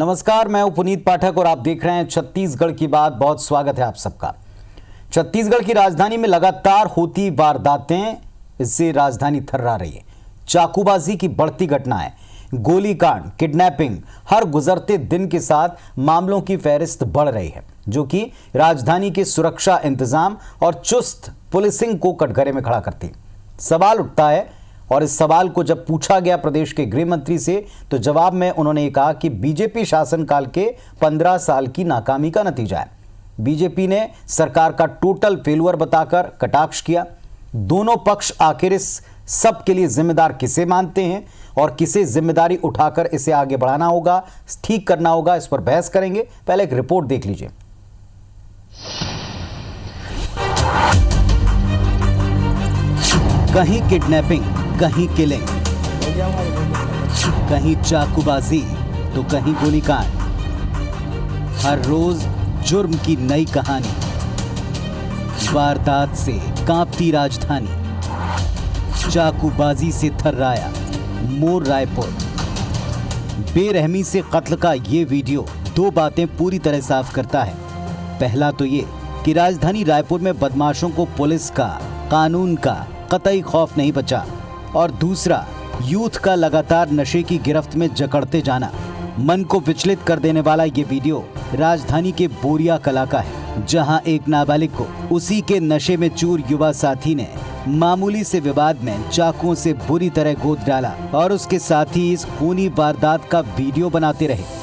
नमस्कार, मैं हूं पुनीत पाठक और आप देख रहे हैं छत्तीसगढ़ की बात। बहुत स्वागत है आप सबका। छत्तीसगढ़ की राजधानी में लगातार होती वारदातें, इससे राजधानी थर्रा रही है। चाकूबाजी की बढ़ती घटनाएं, गोलीकांड, किडनैपिंग, हर गुजरते दिन के साथ मामलों की फहरिस्त बढ़ रही है, जो कि राजधानी के सुरक्षा इंतजाम और चुस्त पुलिसिंग को कटघरे में खड़ा करती है। सवाल उठता है, और इस सवाल को जब पूछा गया प्रदेश के गृह मंत्री से, तो जवाब में उन्होंने ये कहा कि बीजेपी शासनकाल के 15 साल की नाकामी का नतीजा है। बीजेपी ने सरकार का टोटल फेलुअर बताकर कटाक्ष किया। दोनों पक्ष आखिर इस सब के लिए जिम्मेदार किसे मानते हैं और किसे जिम्मेदारी उठाकर इसे आगे बढ़ाना होगा, ठीक करना होगा, इस पर बहस करेंगे। पहले एक रिपोर्ट देख लीजिए। कहीं किडनैपिंग, कहीं किलिंग, कहीं चाकूबाजी तो कहीं गोलीकांड। हर रोज जुर्म की नई कहानी, वारदात से कांपती राजधानी, चाकूबाजी से थर्राया मोर रायपुर। बेरहमी से कत्ल का ये वीडियो दो बातें पूरी तरह साफ करता है। पहला तो ये कि राजधानी रायपुर में बदमाशों को पुलिस का, कानून का कतई खौफ नहीं बचा, और दूसरा यूथ का लगातार नशे की गिरफ्त में जकड़ते जाना। मन को विचलित कर देने वाला ये वीडियो राजधानी के बोरिया कला का है, जहां एक नाबालिग को उसी के नशे में चूर युवा साथी ने मामूली से विवाद में चाकुओं से बुरी तरह गोद डाला और उसके साथी इस खूनी वारदात का वीडियो बनाते रहे।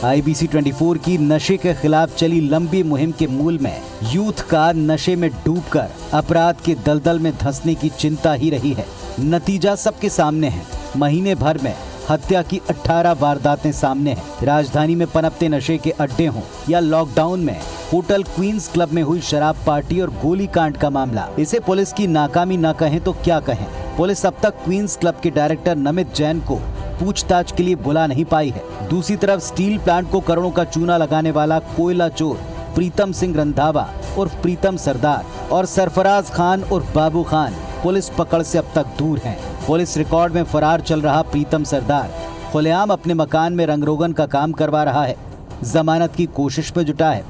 IBC 24 की नशे के खिलाफ चली लंबी मुहिम के मूल में यूथ का नशे में डूबकर अपराध के दलदल में धंसने की चिंता ही रही है। नतीजा सबके सामने है। महीने भर में हत्या की 18 वारदातें सामने हैं। राजधानी में पनपते नशे के अड्डे हों या लॉकडाउन में होटल क्वींस क्लब में हुई शराब पार्टी और गोलीकांड का मामला, इसे पुलिस की नाकामी न कहें तो क्या कहें। पुलिस अब तक क्वींस क्लब के डायरेक्टर नमित जैन को पूछताछ के लिए बुला नहीं पाई है। दूसरी तरफ स्टील प्लांट को करोड़ों का चूना लगाने वाला कोयला चोर प्रीतम सिंह रंधावा और प्रीतम सरदार और सरफराज खान और बाबू खान पुलिस पकड़ से अब तक दूर हैं। पुलिस रिकॉर्ड में फरार चल रहा प्रीतम सरदार खुलेआम अपने मकान में रंगरोगन का काम करवा रहा है, जमानत की कोशिश में जुटा है।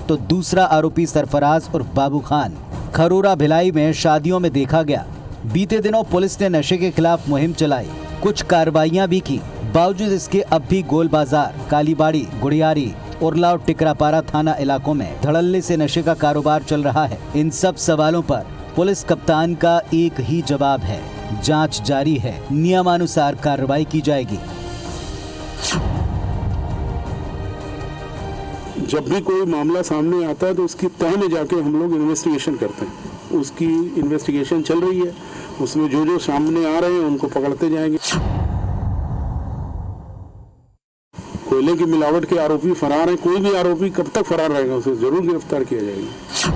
तो दूसरा आरोपी सरफराज और बाबू खान खरोरा भिलाई में शादियों में देखा गया। बीते दिनों पुलिस ने नशे के खिलाफ मुहिम चलाई, कुछ कार्रवाइयां भी की। बावजूद इसके अब भी गोल बाजार, कालीबाड़ी, गुड़ियारी, उरलाव, टिकरापारा थाना इलाकों में धड़ल्ले से नशे का कारोबार चल रहा है। इन सब सवालों पर पुलिस कप्तान का एक ही जवाब है, जांच जारी है, नियमानुसार कार्रवाई की जाएगी। जब भी कोई मामला सामने आता है तो उसकी तह में जाके हम लोग इन्वेस्टिगेशन करते हैं। उसकी इन्वेस्टिगेशन चल रही है, उसमें जो सामने आ रहे हैं उनको पकड़ते जाएंगे। कोयले की मिलावट के आरोपी फरार हैं। कोई भी आरोपी कब तक फरार रहेगा, उसे जरूर गिरफ्तार किया जाएगा।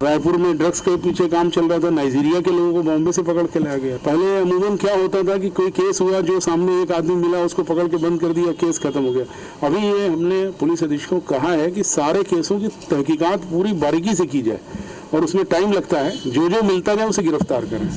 रायपुर में ड्रग्स के पीछे काम चल रहा था। नाइजीरिया के लोगों को बॉम्बे से पकड़ के लाया गया। पहले अमूमन क्या होता था कि कोई केस हुआ, जो सामने एक आदमी मिला उसको पकड़ के बंद कर दिया, केस खत्म हो गया। अभी ये हमने पुलिस अधीक्षकों को कहा है कि सारे केसों की तहकीकात पूरी बारीकी से की जाए और उसमें टाइम लगता है, जो मिलता जाए उसे गिरफ्तार करें।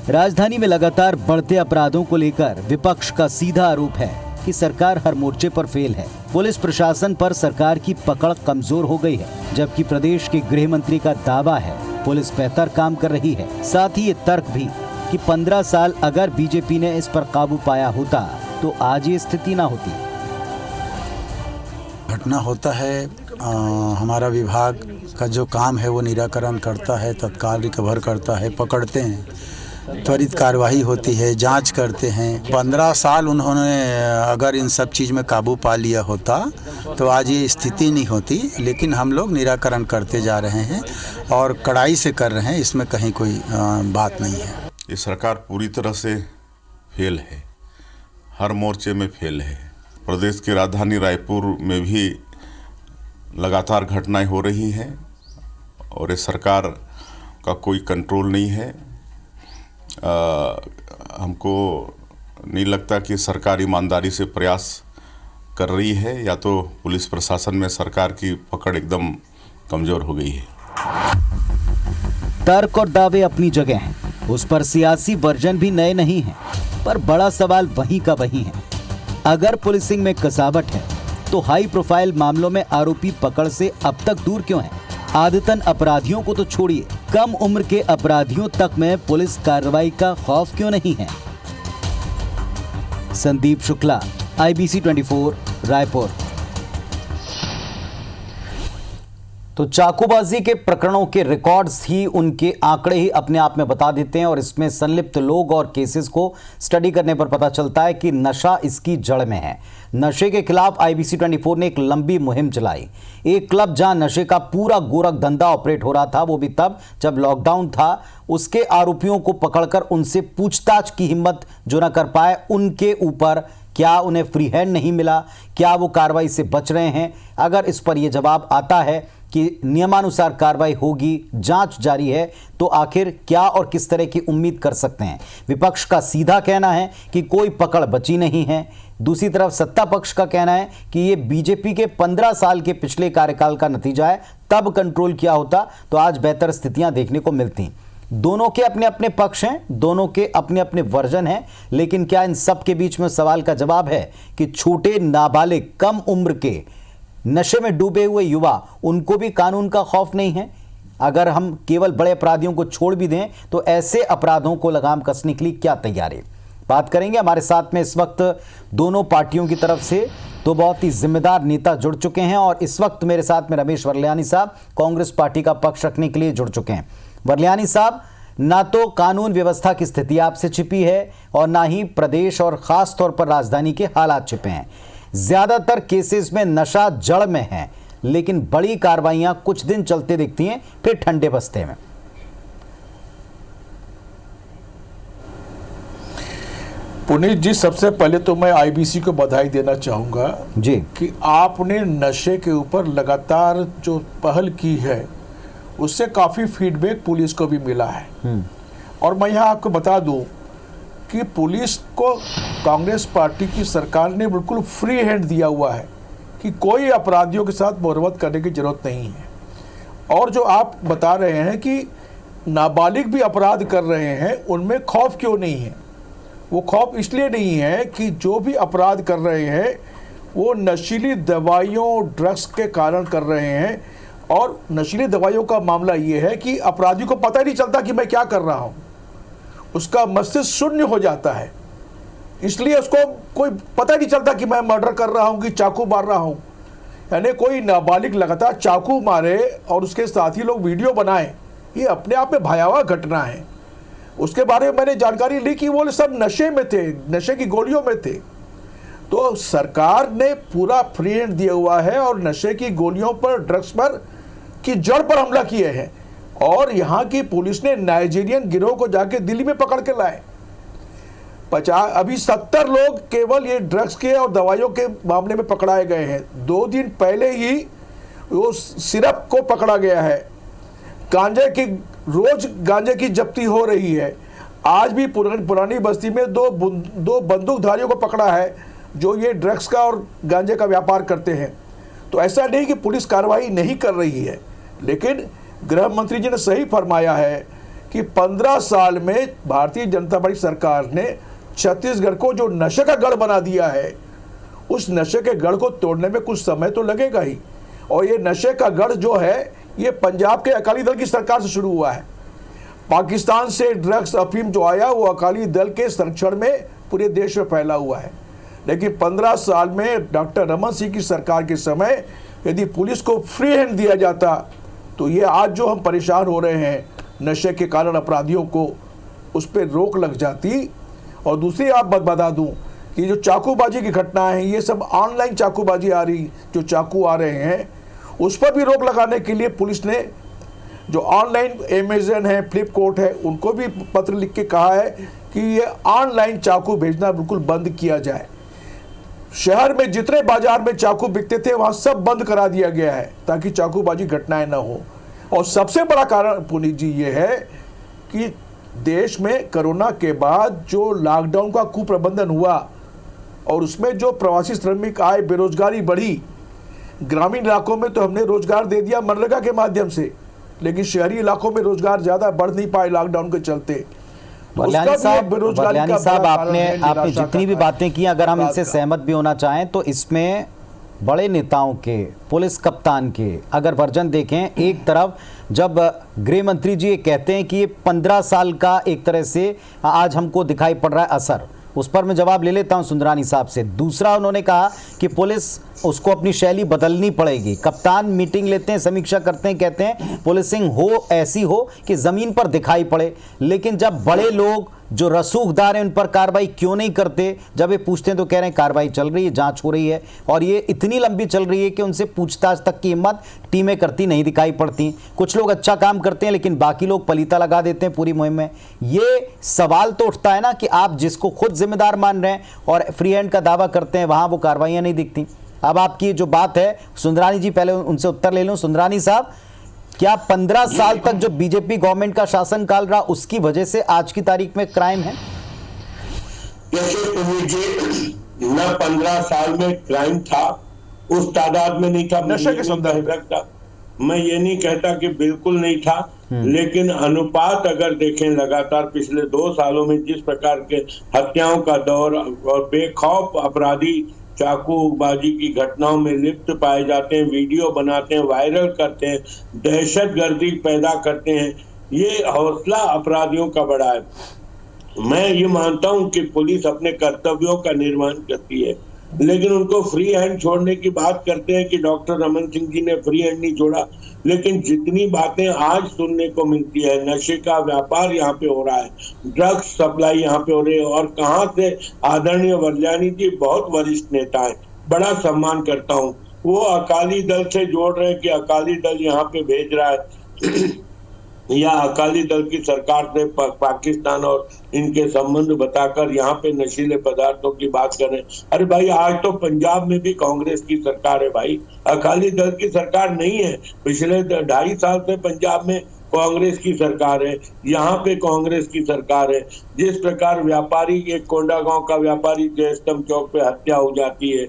राजधानी में लगातार बढ़ते अपराधों को लेकर विपक्ष का सीधा आरोप है कि सरकार हर मोर्चे पर फेल है। पुलिस प्रशासन पर सरकार की पकड़ कमजोर हो गई है, जबकि प्रदेश के गृह मंत्री का दावा है पुलिस बेहतर काम कर रही है। साथ ही ये तर्क भी कि 15 साल अगर बीजेपी ने इस पर काबू पाया होता तो आज ये स्थिति ना होती। घटना होता है, हमारा विभाग का जो काम है वो निराकरण करता है, तत्काल रिकवर करता है, पकड़ते हैं, त्वरित कार्रवाई होती है, जांच करते हैं। 15 साल उन्होंने अगर इन सब चीज़ में काबू पा लिया होता तो आज ये स्थिति नहीं होती। लेकिन हम लोग निराकरण करते जा रहे हैं और कड़ाई से कर रहे हैं, इसमें कहीं कोई बात नहीं है। ये सरकार पूरी तरह से फेल है, हर मोर्चे में फेल है। प्रदेश की राजधानी रायपुर में भी लगातार घटनाएं हो रही हैं और ये सरकार का कोई कंट्रोल नहीं है। हमको नहीं लगता कि सरकार ईमानदारी से प्रयास कर रही है, या तो पुलिस प्रशासन में सरकार की पकड़ एकदम कमज़ोर हो गई है। तर्क और दावे अपनी जगह हैं, उस पर सियासी वर्जन भी नए नहीं हैं, पर बड़ा सवाल वहीं का वहीं है। अगर पुलिसिंग में कसावट है तो हाई प्रोफाइल मामलों में आरोपी पकड़ से अब तक दूर क्यों है? आदतन अपराधियों को तो छोड़िए, कम उम्र के अपराधियों तक में पुलिस कार्रवाई का खौफ क्यों नहीं है? संदीप शुक्ला, IBC 24, रायपुर। तो चाकूबाजी के प्रकरणों के रिकॉर्ड्स ही, उनके आंकड़े ही अपने आप में बता देते हैं और इसमें संलिप्त लोग और केसेस को स्टडी करने पर पता चलता है कि नशा इसकी जड़ में है। नशे के खिलाफ IBC 24 ने एक लंबी मुहिम चलाई। एक क्लब जहां नशे का पूरा गोरख धंधा ऑपरेट हो रहा था, वो भी तब जब लॉकडाउन था, उसके आरोपियों को पकड़कर उनसे पूछताछ की हिम्मत जो न कर पाए, उनके ऊपर क्या उन्हें फ्री हैंड नहीं मिला? क्या वो कार्रवाई से बच रहे हैं? अगर इस पर यह जवाब आता है कि नियमानुसार कार्रवाई होगी, जांच जारी है, तो आखिर क्या और किस तरह की उम्मीद कर सकते हैं? विपक्ष का सीधा कहना है कि कोई पकड़ बची नहीं है। दूसरी तरफ सत्ता पक्ष का कहना है कि ये बीजेपी के 15 साल के पिछले कार्यकाल का नतीजा है, तब कंट्रोल किया होता तो आज बेहतर स्थितियां देखने को मिलती। दोनों के अपने अपने पक्ष हैं, दोनों के अपने अपने वर्जन हैं, लेकिन क्या इन सब के बीच में सवाल का जवाब है कि छोटे नाबालिग, कम उम्र के नशे में डूबे हुए युवा, उनको भी कानून का खौफ नहीं है? अगर हम केवल बड़े अपराधियों को छोड़ भी दें तो ऐसे अपराधों को लगाम कसने के लिए क्या तैयारी? बात करेंगे। हमारे साथ में इस वक्त दोनों पार्टियों की तरफ से तो बहुत ही जिम्मेदार नेता जुड़ चुके हैं और इस वक्त मेरे साथ में रमेश वर्लियानी साहब कांग्रेस पार्टी का पक्ष रखने के लिए जुड़ चुके हैं। वर्लियानी साहब, ना तो कानून व्यवस्था की स्थिति आपसे छिपी है और ना ही प्रदेश और खास तौर पर राजधानी के हालात छिपे हैं। ज्यादातर केसेस में नशा जड़ में है, लेकिन बड़ी कार्रवाइयां कुछ दिन चलते दिखती हैं, फिर ठंडे बस्ते में। पुनीत जी, सबसे पहले तो मैं IBC को बधाई देना चाहूंगा जी कि आपने नशे के ऊपर लगातार जो पहल की है उससे काफ़ी फीडबैक पुलिस को भी मिला है। और मैं यहाँ आपको बता दूं कि पुलिस को कांग्रेस पार्टी की सरकार ने बिल्कुल फ्री हैंड दिया हुआ है कि कोई अपराधियों के साथ मुरवत करने की जरूरत नहीं है। और जो आप बता रहे हैं कि नाबालिग भी अपराध कर रहे हैं, उनमें खौफ क्यों नहीं है? वो खौफ इसलिए नहीं है कि जो भी अपराध कर रहे हैं वो नशीली दवाइयों, ड्रग्स के कारण कर रहे हैं। और नशीली दवाइयों का मामला ये है कि अपराधी को पता ही नहीं चलता कि मैं क्या कर रहा हूँ, उसका मस्तिष्क शून्य हो जाता है, इसलिए उसको कोई पता ही नहीं चलता कि मैं मर्डर कर रहा हूँ कि चाकू मार रहा हूँ। यानी कोई नाबालिग लगातार चाकू मारे और उसके साथी लोग वीडियो बनाए, ये अपने आप में भयावह घटना है। उसके बारे में मैंने जानकारी ली कि वो सब नशे में थे, नशे की गोलियों में थे। तो सरकार ने पूरा फ्री हैंड दिया हुआ है और नशे की गोलियों पर, ड्रग्स पर की जड़ पर हमला किए हैं। और यहाँ की पुलिस ने नाइजीरियन गिरोह को जाके दिल्ली में पकड़ के लाए। अभी 70 लोग केवल ये ड्रग्स के और दवाइयों के मामले में पकड़ाए गए हैं। 2 दिन पहले ही वो सिरप को पकड़ा गया है। रोज गांजे की जब्ती हो रही है। आज भी पुरानी बस्ती में दो बंदूकधारियों को पकड़ा है जो ये ड्रग्स का और गांजे का व्यापार करते हैं। तो ऐसा नहीं कि पुलिस कार्रवाई नहीं कर रही है, लेकिन गृह मंत्री जी ने सही फरमाया है कि 15 साल में भारतीय जनता पार्टी सरकार ने छत्तीसगढ़ को जो नशे का गढ़ बना दिया है, उस नशे के गढ़ को तोड़ने में कुछ समय तो लगेगा ही। और ये नशे का गढ़ जो है ये पंजाब के अकाली दल की सरकार से शुरू हुआ है। पाकिस्तान से ड्रग्स, अफीम जो आया वो अकाली दल के संरक्षण में पूरे देश में फैला हुआ है। लेकिन 15 साल में डॉक्टर रमन सिंह की सरकार के समय यदि पुलिस को फ्री हैंड दिया जाता तो ये आज जो हम परेशान हो रहे हैं नशे के कारण अपराधियों को, उस पर रोक लग जाती। और दूसरी आप बात बता दूं कि जो चाकूबाजी की घटनाएं हैं, ये सब ऑनलाइन चाकूबाजी आ रही, जो चाकू आ रहे हैं उस पर भी रोक लगाने के लिए पुलिस ने जो ऑनलाइन अमेज़न है, फ्लिपकार्ट है, उनको भी पत्र लिख के कहा है कि ये ऑनलाइन चाकू भेजना बिल्कुल बंद किया जाए। शहर में जितने बाजार में चाकू बिकते थे वहाँ सब बंद करा दिया गया है ताकि चाकूबाजी घटनाएं ना हो। और सबसे बड़ा कारण पुनीत जी ये है कि देश में कोरोना के बाद जो लॉकडाउन का कुप्रबंधन हुआ और उसमें जो प्रवासी श्रमिक आए, बेरोजगारी बढ़ी। ग्रामीण इलाकों में तो हमने रोजगार दे दिया मनरेगा के माध्यम से, लेकिन शहरी इलाकों में रोजगार ज़्यादा बढ़ नहीं पाए लॉकडाउन के चलते। बरलानी साहब आपने निराशा जितनी भी करना है। बातें की, अगर हम इनसे सहमत भी होना चाहें तो इसमें बड़े नेताओं के, पुलिस कप्तान के अगर वर्जन देखें, एक तरफ जब गृह मंत्री जी ये कहते हैं कि ये 15 साल का एक तरह से आज हमको दिखाई पड़ रहा है असर, उस पर मैं जवाब ले लेता हूं सुंदरानी साहब से। दूसरा उन्होंने कहा कि पुलिस उसको अपनी शैली बदलनी पड़ेगी। कप्तान मीटिंग लेते हैं, समीक्षा करते हैं, कहते हैं पुलिसिंग हो ऐसी हो कि ज़मीन पर दिखाई पड़े, लेकिन जब बड़े लोग जो रसूखदार हैं उन पर कार्रवाई क्यों नहीं करते? जब ये पूछते हैं तो कह रहे हैं कार्रवाई चल रही है, जांच हो रही है, और ये इतनी लंबी चल रही है कि उनसे पूछताछ तक की हिम्मत टीमें करती नहीं दिखाई पड़ती। कुछ लोग अच्छा काम करते हैं लेकिन बाकी लोग पलीता लगा देते हैं पूरी मुहिम में। ये सवाल तो उठता है ना कि आप जिसको खुद जिम्मेदार मान रहे हैं और फ्री हैंड का दावा करते हैं, वहां वो कार्रवाइयां नहीं दिखती। अब आपकी जो बात है, सुंदरानी जी पहले उनसे उत्तर ले लूं। सुंदरानी साहब, क्या 15 साल तक जो बीजेपी गवर्नमेंट का शासनकाल रहा उसकी वजह से आज की तारीख में क्राइम है? न 15 साल में क्राइम था, उस तादाद में नहीं था, नशे के संदर्भ में मैं ये नहीं कहता कि बिल्कुल नहीं था, लेकिन अनुपात अगर देखें लगातार पिछले 2 सालों में जिस प्रकार के हत्याओं का दौर और बेखौफ अपराधी चाकूबाजी की घटनाओं में लिप्त पाए जाते हैं, वीडियो बनाते हैं, वायरल करते हैं, दहशतगर्दी पैदा करते हैं, ये हौसला अपराधियों का बढ़ा है। मैं ये मानता हूं कि पुलिस अपने कर्तव्यों का निर्वहन करती है, लेकिन उनको फ्री हैंड छोड़ने की बात करते हैं कि डॉक्टर रमन सिंह जी ने फ्री हैंड नहीं छोड़ा, लेकिन जितनी बातें आज सुनने को मिलती है, नशे का व्यापार यहाँ पे हो रहा है, ड्रग्स सप्लाई यहाँ पे हो रही है, और कहाँ से आदरणीय बरलानी जी बहुत वरिष्ठ नेता है, बड़ा सम्मान करता हूँ, वो अकाली दल से जोड़ रहे हैं कि अकाली दल यहाँ पे भेज रहा है या अकाली दल की सरकार से पाकिस्तान और इनके संबंध बताकर यहाँ पे नशीले पदार्थों की बात कर रहे हैं। अरे भाई, आज तो पंजाब में भी कांग्रेस की सरकार है भाई, अकाली दल की सरकार नहीं है। पिछले 2.5 साल से पंजाब में कांग्रेस की सरकार है, यहाँ पे कांग्रेस की सरकार है। जिस प्रकार व्यापारी, एक कोंडागांव का व्यापारी जयस्तंभ चौक पे हत्या हो जाती है,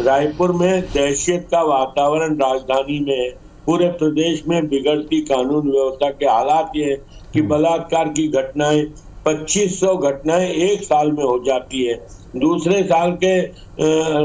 रायपुर में दहशत का वातावरण राजधानी में है, पूरे प्रदेश में बिगड़ती कानून व्यवस्था के हालात ये है कि बलात्कार की घटनाएं 2500 घटनाएं एक साल में हो जाती है। दूसरे साल के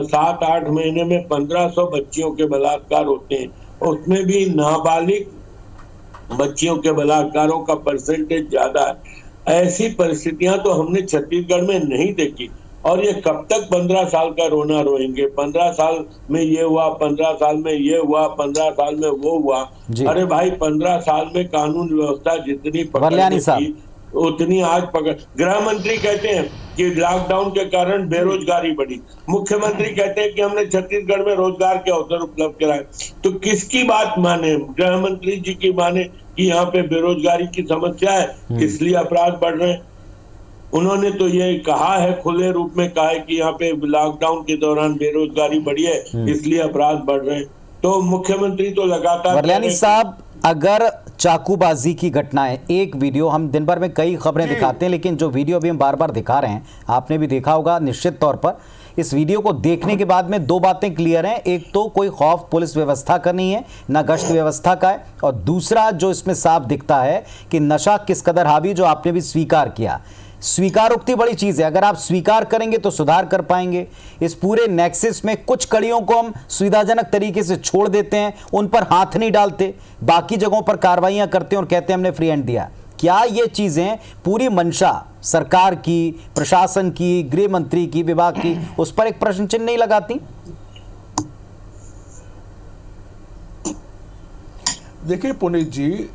7-8 महीने में 1500 बच्चियों के बलात्कार होते हैं, उसमें भी नाबालिग बच्चियों के बलात्कारों का परसेंटेज ज्यादा है। ऐसी परिस्थितियां तो हमने छत्तीसगढ़ में नहीं देखी, और ये कब तक 15 साल का रोना रोएंगे? 15 साल में ये हुआ, 15 साल में ये हुआ, 15 साल में वो हुआ। अरे भाई, 15 साल में कानून व्यवस्था जितनी पकड़नी थी उतनी आज पकड़। गृह मंत्री कहते हैं कि लॉकडाउन के कारण बेरोजगारी बढ़ी, मुख्यमंत्री कहते हैं कि हमने छत्तीसगढ़ में रोजगार के अवसर उपलब्ध कराए। तो किसकी बात माने? गृह मंत्री जी की माने कि यहाँ पे बेरोजगारी की समस्या है इसलिए अपराध बढ़ रहे हैं? उन्होंने तो ये कहा है, खुले रूप में कहा है कि यहाँ पे लॉकडाउन के दौरान बेरोजगारी बढ़ी है इसलिए अपराध बढ़ रहे हैं। तो मुख्यमंत्री तो लगातार। बरलानी साहब, अगर चाकूबाजी की घटनाएं, एक वीडियो, हम दिन भर में कई खबरें दिखाते हैं, लेकिन जो वीडियो अभी हम बार बार दिखा रहे हैं, आपने भी देखा होगा निश्चित तौर पर, इस वीडियो को देखने के बाद में 2 बातें क्लियर हैं। एक तो कोई खौफ पुलिस व्यवस्था का नहीं है, ना गश्त व्यवस्था का है, और दूसरा जो इसमें साफ दिखता है कि नशा किस कदर हावी, जो आपने भी स्वीकार किया। स्वीकारोक्ति बड़ी चीज है, अगर आप स्वीकार करेंगे तो सुधार कर पाएंगे। इस पूरे नेक्सस में कुछ कड़ियों को हम सुविधाजनक तरीके से छोड़ देते हैं, उन पर हाथ नहीं डालते, बाकी जगहों पर कार्रवाइयां करते हैं और कहते हैं हमने फ्री हैंड दिया। क्या ये चीजें पूरी मंशा सरकार की, प्रशासन की, गृह मंत्री की, विभाग की, उस पर एक प्रश्न चिन्ह नहीं लगाती? देखिए पुनीत जी,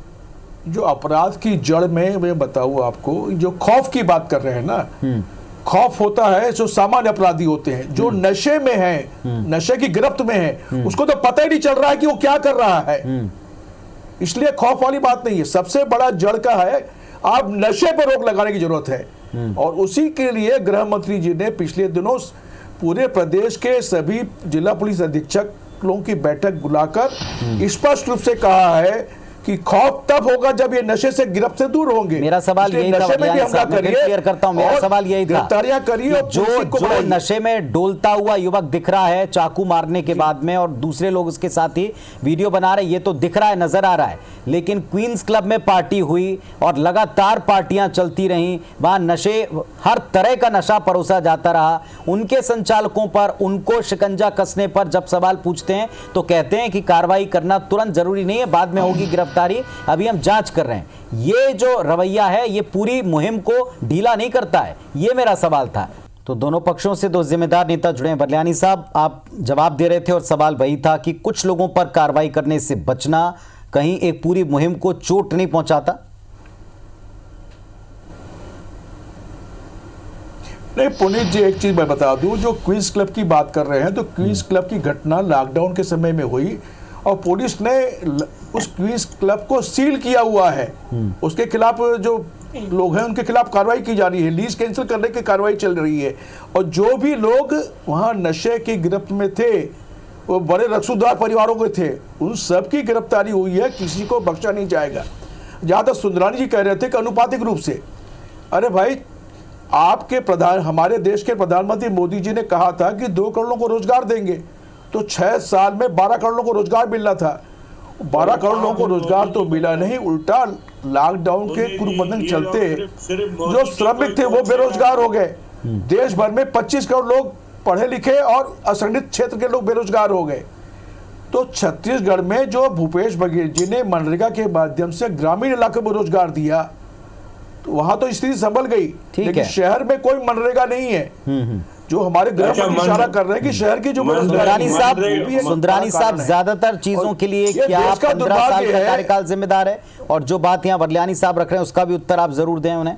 जो अपराध की जड़ में मैं बताऊं आपको, जो खौफ की बात कर रहे हैं ना, खौफ होता है जो सामान्य अपराधी होते हैं, जो नशे में है, नशे की गिरफ्त में है, उसको तो पता ही नहीं चल रहा है कि वो क्या कर रहा है, इसलिए खौफ वाली बात नहीं है। सबसे बड़ा जड़ का है, आप नशे पर रोक लगाने की जरूरत है, और उसी के लिए गृह मंत्री जी ने पिछले दिनों पूरे प्रदेश के सभी जिला पुलिस अधीक्षकों की बैठक बुलाकर स्पष्ट रूप से कहा है कि खौफ तब होगा जब ये नशे से गिरफ्त से दूर होंगे। मेरा सवाल यही था, नशे में भी हमला मैं फिर क्लियर करता हूं, मेरा सवाल यही था, गिरफ्तारियां करिए और जो नशे में डोलता हुआ युवक दिख रहा है चाकू मारने के बाद में, और दूसरे लोग उसके साथ ही वीडियो बना रहे, ये तो दिख रहा है, नजर आ रहा है, लेकिन क्वींस क्लब में पार्टी हुई और लगातार पार्टियां चलती रहीं, वहां नशे, हर तरह का नशा परोसा जाता रहा, उनके संचालकों पर, उनको शिकंजा कसने पर जब सवाल पूछते हैं तो कहते हैं कि कार्रवाई करना तुरंत जरूरी नहीं है, बाद में होगी गिरफ्तारी, अभी हम जांच कर रहे हैं। ये जो रवैया है ये पूरी मुहिम को ढीला नहीं करता है, ये मेरा सवाल था। तो दोनों पक्षों से दो जिम्मेदार नेता जुड़े हैं। बरलियानी साहब, आप जवाब दे रहे थे और सवाल वही था कि कुछ लोगों पर कार्रवाई करने से बचना कहीं एक पूरी मुहिम को चोट नहीं पहुंचाता? नहीं पुनीत जी, एक चीज मैं बता दूं, जो क्वींस क्लब की बात कर रहे हैं तो क्वींस क्लब की घटना लॉकडाउन के समय में हुई और पुलिस ने उस क्वींस क्लब को सील किया हुआ है। उसके खिलाफ जो लोग हैं उनके खिलाफ कार्रवाई की जा रही है, लीज कैंसिल करने की कार्रवाई चल रही है, और जो भी लोग वहां नशे की गिरफ्त में थे वो बड़े रसूखदार परिवारों के थे, उन सब की गिरफ्तारी हुई है, किसी को बख्शा नहीं जाएगा। जहां तक सुंदरानी जी कह रहे थे कि अनुपातिक रूप से, अरे भाई आपके हमारे देश के प्रधानमंत्री मोदी जी ने कहा था कि 2 करोड़ को रोजगार देंगे, तो 6 साल में 12 करोड़ को रोजगार मिलना था, 12 करोड़ लोगों को रोजगार तो मिला नहीं, उल्टा लॉकडाउन के कुप्रबंधन चलते जो श्रमिक थे वो बेरोजगार हो गए। देश भर में 25 करोड़ लोग पढ़े लिखे और असंगठित क्षेत्र के लोग बेरोजगार हो गए। तो छत्तीसगढ़ में जो भूपेश बघेल जी ने मनरेगा के माध्यम से ग्रामीण इलाके में रोजगार दिया, तो वहां तो स्थिति संभल गई, लेकिन शहर में कोई मनरेगा नहीं है। जो हमारे गृह मंत्री इशारा कर रहे हैं कि शहर की जो सुंदरानी साहब ज्यादातर चीजों के लिए क्या 15 साल का कार्यकाल जिम्मेदार है? और जो बात यहाँ बरलियानी साहब रख रहे हैं उसका भी उत्तर आप जरूर दें उन्हें।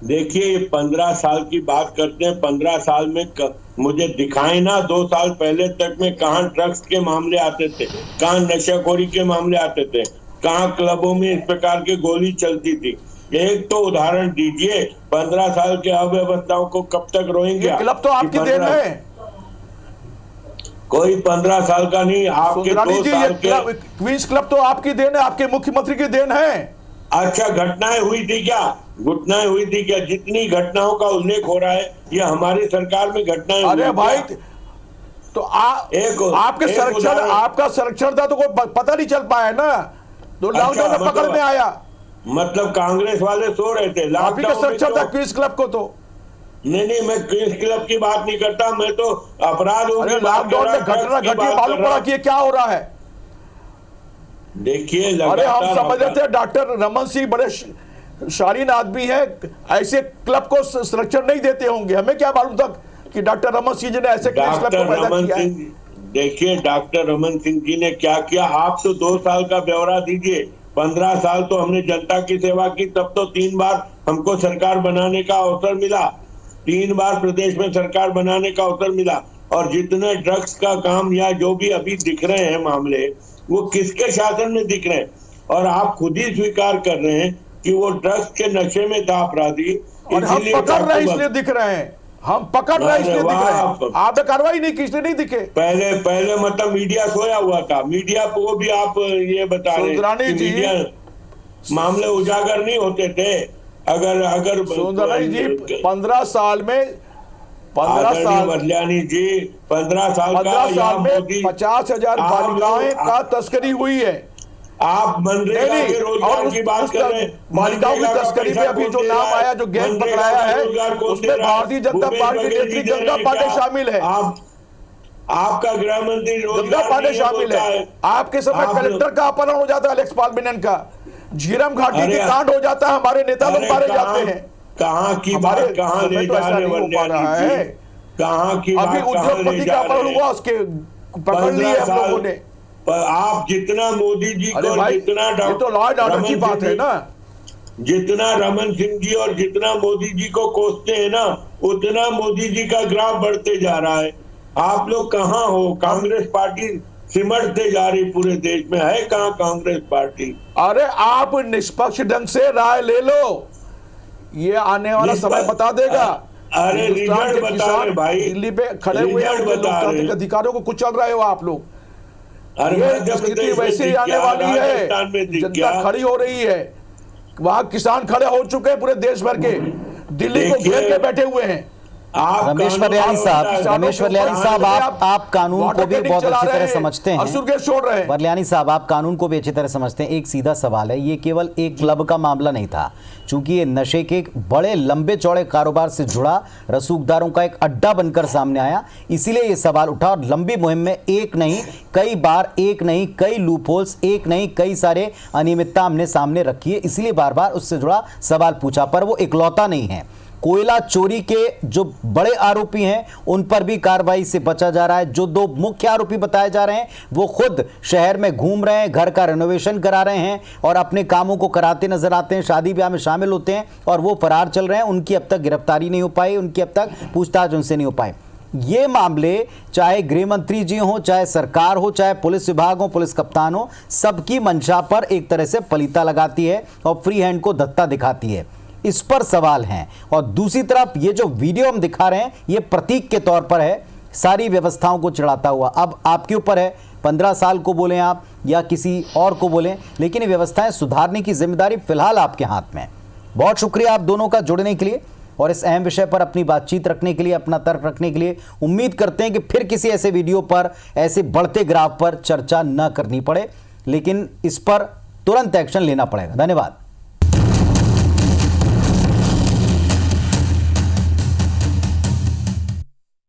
देखिए, ये 15 साल की बात करते हैं, 15 साल में मुझे दिखाए ना 2 साल पहले तक में कहाँ ड्रग्स के मामले आते थे, कहाँ नशाखोरी के मामले आते थे, कहाँ क्लबों में इस प्रकार की गोली चलती थी। एक तो उदाहरण दीजिए, 15 साल के अव्यवस्थाओं को कब तक रोएंगे? क्लब तो आपकी देन है, कोई 15 साल का नहीं, आपके 2 साल के क्वींस क्लब तो आपकी देन है, आपके मुख्यमंत्री की देन है। अच्छा, घटनाएं हुई थी क्या? घटनाएं हुई थी क्या? जितनी घटनाओं का उल्लेख हो रहा है ये हमारी सरकार में घटनाएं। अरे भाई, तो आपके संरक्षण, आपका संरक्षण था तो कोई पता नहीं चल पाया ना, तो लॉकडाउन में पकड़ में आया। मतलब कांग्रेस वाले सो रहे थे, आप ही का संरक्षण था क्वींस क्लब को। तो नहीं, मैं क्वींस क्लब की बात नहीं करता, मैं तो अपराधों की बात कर लॉकडाउन में घटना घटी, मालूम पड़ा कि क्या हो रहा है। देखिए, अरे हम समझ रहे थे डॉक्टर रमन सिंह बड़े शालीन आदमी है, ऐसे क्लब को संरक्षण नहीं देते होंगे, हमें क्या मालूम था कि डॉक्टर रमन सिंह जी ने ऐसे क्लब को पैदा किया है। देखिए, डॉक्टर रमन सिंह जी ने क्या किया, आप तो 2 साल का ब्यौरा दीजिए। 15 साल तो हमने जनता की सेवा की, तब तो 3 बार हमको सरकार बनाने का अवसर मिला, 3 बार प्रदेश में सरकार बनाने का अवसर मिला, और जितने ड्रग्स का काम या जो भी अभी दिख रहे हैं मामले, वो किसके शासन में दिख रहे हैं? और आप खुद ही स्वीकार कर रहे हैं कि वो ड्रग्स के नशे में था अपराधी, और हम पकड़ रहे इसलिए दिख रहे हैं, हम पकड़ रहे इसलिए दिख रहे हैं, आपने कार्रवाई नहीं की इसलिए नहीं दिखे। पहले मतलब मीडिया सोया हुआ था, मीडिया को भी आप ये बता रहे हैं कि मीडिया मामले उजागर नहीं होते थे। अगर सुंदरानी जी 15 साल में 15 साल बरलियानी जी 15 साल में 50,000 बालिकाएं का तस्करी हुई है। आप मनरेगा के रोजगार की बात कर रहे हैं, बालिकाओं की तस्करी में अभी जो नाम आया, जो गैंग पकड़ाया है, उसमें भारतीय जनता पार्टी नेत्री गंगा पांडे शामिल है। आपका गृह मंत्री गंगा पांडे शामिल है। आपके समय कलेक्टर का अपहरण हो जाता है, अलेक्स पाल बिनन का, झीरम घाटी के कांड हो जाता है, हमारे नेता लोग मारे जाते हैं। कहाँ की बात कहाँ ले जा रहे हैं? कहाँ की बात? अभी उद्योगपति का अपहरण हुआ, उसके पकड़ लिए हम लोगों ने। आप जितना मोदी जी को, जितना ये तो लॉ एंड ऑर्डर की बात है ना, जितना रमन सिंह जी और जितना मोदी जी को कोसते हैं ना, उतना मोदी जी का ग्राफ बढ़ते जा रहा है। आप लोग कहाँ हो? कांग्रेस पार्टी सिमटते जा रही पूरे देश में, है कहाँ कांग्रेस पार्टी? अरे आप निष्पक्ष ढंग से राय ले लो, ये आने वाला समय बता देगा। अरे रिजल्ट बता रहे भाई, दिल्ली पे खड़े हुए लोकतांत्रिक अधिकारों को कुचल रहे हो आप लोग। और ये मध्य स्थिति प्रदेश में वैसे ही दिख आने गया, वाली राजस्थान में है। दिख जनता गया। खड़ी हो रही है, वहां किसान खड़े हो चुके हैं पूरे देश भर के, दिल्ली को घेर के बैठे हुए हैं। आप रमेश कानून वरलियानी साहब, और रमेश वरलियानी साहब, आप कानून को भी बहुत अच्छी तरह समझते हैं। असुर के छोड़ रहे हैं। वरलियानी साहब, आप कानून को भी अच्छी तरह समझते हैं। एक सीधा सवाल है, ये केवल एक क्लब का मामला नहीं था, चूंकि ये नशे के एक बड़े लंबे चौड़े कारोबार से जुड़ा रसूखदारों का एक अड्डा बनकर सामने आया, इसीलिए ये सवाल उठा। और लंबी मुहिम में एक नहीं कई बार, एक नहीं कई लूपहोल्स, एक नहीं कई सारे अनियमितता हमने सामने रखी है, इसलिए बार बार उससे जुड़ा सवाल पूछा। पर वो इकलौता नहीं है। कोयला चोरी के जो बड़े आरोपी हैं उन पर भी कार्रवाई से बचा जा रहा है। जो दो मुख्य आरोपी बताए जा रहे हैं वो खुद शहर में घूम रहे हैं, घर का रेनोवेशन करा रहे हैं और अपने कामों को कराते नजर आते हैं, शादी ब्याह में शामिल होते हैं और वो फरार चल रहे हैं। उनकी अब तक गिरफ्तारी नहीं हो पाई, उनकी अब तक पूछताछ उनसे नहीं हो पाई। ये मामले चाहे गृह मंत्री जी हो, चाहे सरकार हो, चाहे पुलिस विभाग हो, पुलिस कप्तान हो, सबकी मंशा पर एक तरह से पलीता लगाती है और फ्री हैंड को धत्ता दिखाती है। इस पर सवाल हैं। और दूसरी तरफ ये जो वीडियो हम दिखा रहे हैं ये प्रतीक के तौर पर है, सारी व्यवस्थाओं को चिढ़ाता हुआ। अब आपके ऊपर है, 15 साल को बोलें आप या किसी और को बोलें, लेकिन ये व्यवस्थाएं सुधारने की जिम्मेदारी फिलहाल आपके हाथ में है। बहुत शुक्रिया आप दोनों का जुड़ने के लिए और इस अहम विषय पर अपनी बातचीत रखने के लिए, अपना तर्क रखने के लिए। उम्मीद करते हैं कि फिर किसी ऐसे वीडियो पर, ऐसे बढ़ते ग्राफ पर चर्चा न करनी पड़े, लेकिन इस पर तुरंत एक्शन लेना पड़ेगा। धन्यवाद।